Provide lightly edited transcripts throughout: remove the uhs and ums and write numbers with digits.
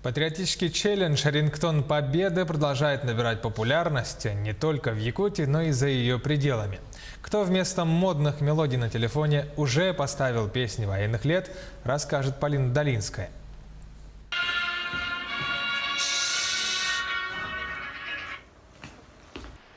Патриотический челлендж «Рингтон Победы» продолжает набирать популярность не только в Якутии, но и за ее пределами. Кто вместо модных мелодий на телефоне уже поставил песни военных лет, расскажет Полина Долинская.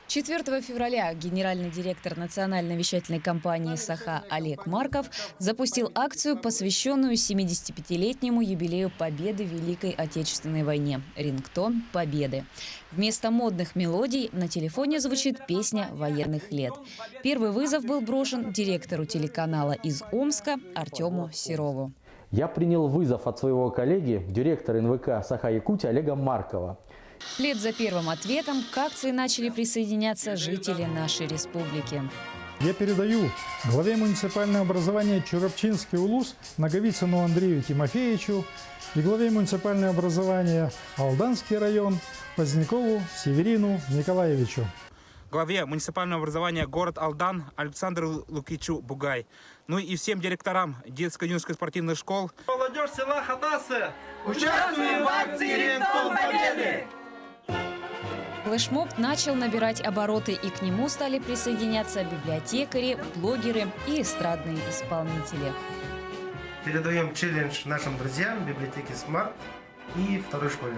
4 февраля генеральный директор национальной вещательной компании «Саха» Олег Марков запустил акцию, посвященную 75-летнему юбилею Победы в Великой Отечественной войне «Рингтон Победы». Вместо модных мелодий на телефоне звучит песня военных лет. Первый вызов был брошен директору телеканала из Омска Артему Серову. Я принял вызов от своего коллеги, директора НВК «Саха» Якутии Олега Маркова. Вслед за первым ответом к акции начали присоединяться жители нашей республики. Я передаю главе муниципального образования Чурапчинский улус Наговицыну Андрею Тимофеевичу и главе муниципального образования Алданский район Позднякову Северину Николаевичу. Главе муниципального образования город Алдан Александру Лукичу Бугай. Ну и всем директорам детско-юношеских спортивных школ. Молодежь села Хатасы, участвуем в акции «Рингтон Победы». Флешмоб начал набирать обороты, и к нему стали присоединяться библиотекари, блогеры и эстрадные исполнители. Передаем челлендж нашим друзьям библиотеки Смарт и второй школе.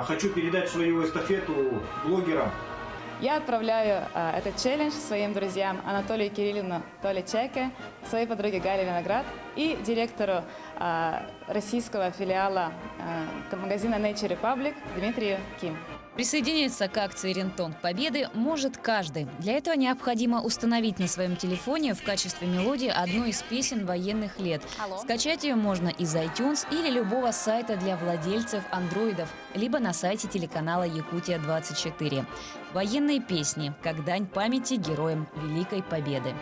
Хочу передать свою эстафету блогерам. Я отправляю этот челлендж своим друзьям Анатолию Кирилловну Толе Чеке, своей подруге Гале Виноград и директору российского филиала магазина Nature Republic Дмитрию Ким. Присоединиться к акции «Рингтон Победы» может каждый. Для этого необходимо установить на своем телефоне в качестве мелодии одну из песен военных лет. Скачать ее можно из iTunes или любого сайта для владельцев андроидов, либо на сайте телеканала «Якутия-24». Военные песни, как дань памяти героям Великой Победы.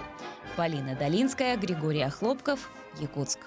Полина Долинская, Григорий Охлопков, Якутск.